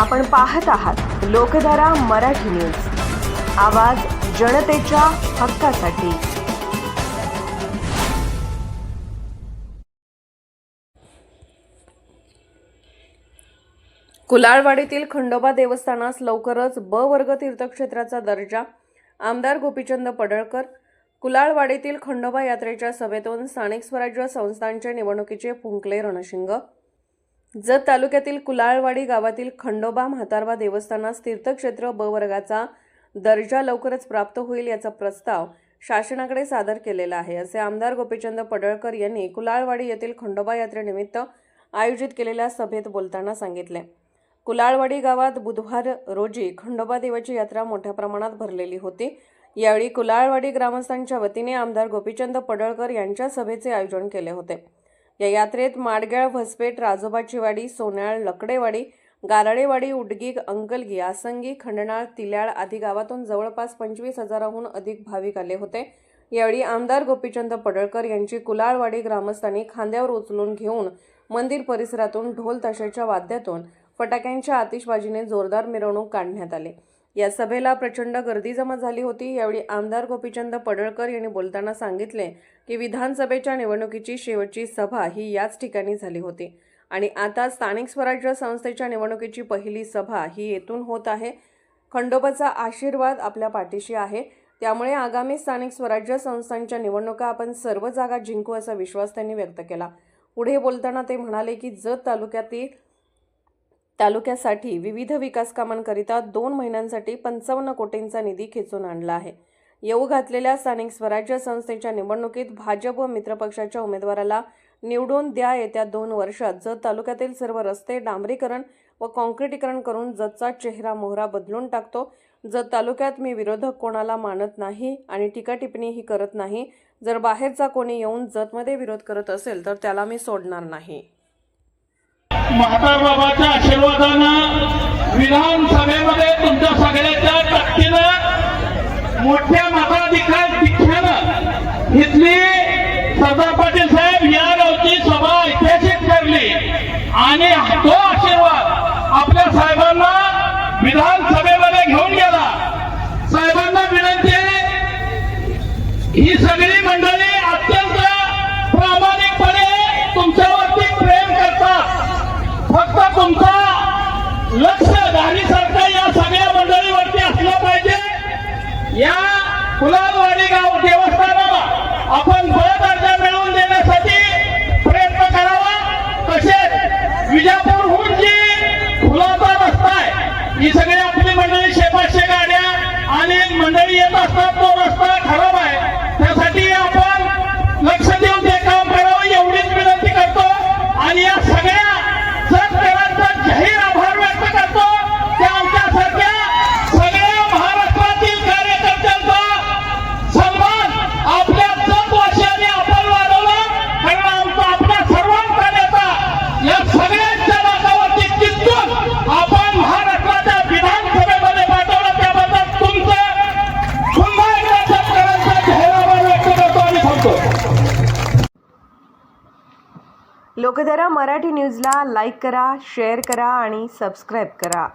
आपण पाहत आहात लोकधारा मराठी न्यूज, आवाज जनतेच्या हक्कासाठी। कुलाळवाडीतील खंडोबा देवस्थानास लवकरच ब वर्ग तीर्थक्षेत्राचा दर्जा। आमदार गोपीचंद पडळकर। कुलाळवाडीतील खंडोबा यात्रेच्या सभेतून स्थानिक स्वराज्य संस्थांच्या निवडणुकीचे फुंकले रणशिंग। जत तालुक्यातील कुलाळवाडी गावातील खंडोबा म्हातारबा देवस्थानास तीर्थक्षेत्र ब वर्गाचा दर्जा लवकरच प्राप्त होईल याचा प्रस्ताव शासनाकडे सादर केलेला आहे, असे आमदार गोपीचंद पडळकर यांनी कुलाळवाडी येथील खंडोबा यात्रेनिमित्त आयोजित केलेल्या सभेत बोलताना सांगितले। कुलाळवाडी गावात बुधवार रोजी खंडोबा देवाची यात्रा मोठ्या प्रमाणात भरलेली होती। यावेळी कुलाळवाडी ग्रामस्थांच्या वतीने आमदार गोपीचंद पडळकर यांच्या सभेचे आयोजन केले होते। या यात्रेत माडग्याळ, भसपेट, राजोबाची वाडी, सोन्याळ, लकडेवाडी, गाराळेवाडी, उडगी, अंकलगी, आसंगी, खंडनाळ, तिल्याळ आदी गावातून जवळपास 25,000हून अधिक भाविक आले होते। यावेळी आमदार गोपीचंद पडळकर यांची कुलाळवाडी ग्रामस्थांनी खांद्यावर उचलून घेऊन मंदिर परिसरातून ढोल ताशाच्या वाद्यातून फटाक्यांच्या आतिषबाजीने जोरदार मिरवणूक काढण्यात आली। या सभेला प्रचंड गर्दी जमा झाली होती। यावेळी आमदार गोपीचंद पडळकर यांनी बोलताना सांगितले की विधानसभेच्या निवडणुकीची शेवटची सभा ही याच ठिकाणी झाली होती आणि आता स्थानिक स्वराज्य संस्थेच्या निवडणुकीची पहिली सभा ही येथून होत आहे। खंडोबाचा आशीर्वाद आपल्या पाठीशी आहे, त्यामुळे आगामी स्थानिक स्वराज्य संस्थांच्या निवडणुका आपण सर्व जागा जिंकू असा विश्वास त्यांनी व्यक्त केला। पुढे बोलताना ते म्हणाले की जत तालुक्यासाठी विविध विकास कामांकरिता 2 महिन्यांसाठी 55 कोटींचा निधी खेचून आणला आहे। येऊ घातलेल्या स्थानिक स्वराज्य संस्थेच्या निवडणुकीत भाजप व मित्रपक्षाच्या उमेदवाराला निवडून द्या। येत्या 2 वर्षात जत तालुक्यातील सर्व रस्ते डांबरीकरण व काँक्रिटीकरण करून जतचा चेहरा मोहरा बदलून टाकतो। जत तालुक्यात मी विरोधक कोणाला मानत नाही आणि टीकाटिप्पणीही करत नाही। जर बाहेरचा कोणी येऊन जतमध्ये विरोध करत असेल तर त्याला मी सोडणार नाही। म्हातारबाबाच्या आशीर्वादानं विधानसभेमध्ये तुमच्या सगळ्याच्या ताकदीनं मोठ्या मताधिक्यानं इथली सरदार पाटील साहेब या गावची सभा ऐतिहासिक ठरली आणि तो आशीर्वाद आपल्या साहेबांना विधानसभेमध्ये घेऊन गेला। साहेबांना विनंती आहे, ही सगळी मंडळी अत्यंत प्रामाणिकपणे तुमच्यावरती प्रेम करतात। फक्त तुमचा लक्ष धारीसारखं या सगळ्या मंडळीवरती असलं पाहिजे। या कुलाळवाडी गाव देवस्थानाला आपण ब दर्जा मिळवून देण्यासाठी प्रयत्न करावा। तसेच विजापूरहून जी फुलाचा रस्ता आहे, ही सगळी आपली मंडळी 500 गाड्या आणि मंडळी येत असतात, तो रस्ता खराब आहे, त्यासाठी आपण लक्ष देऊन ते काम करावं एवढीच विनंती करतो आणि या सगळ्या जाहीर आभार व्यक्त करतो की आमच्यासारख्या सगळ्या महाराष्ट्रातील कार्यकर्त्यांचा सन्मान आपल्या जतवासियांनी आपण वाढवला, कारण आमचा आपल्या सर्वांचा नेता या सगळ्यांच्या नाकावरती चित्तून आपण महाराष्ट्राच्या विधानसभेमध्ये पाठवलं, त्याबद्दल तुमचं पुन्हा एकदा शेतकऱ्यांचा जाहीर आभार व्यक्त करतो आणि थांबतो। लोकधारा मराठी न्यूजला लाईक करा, शेअर करा आणि सबस्क्राईब करा।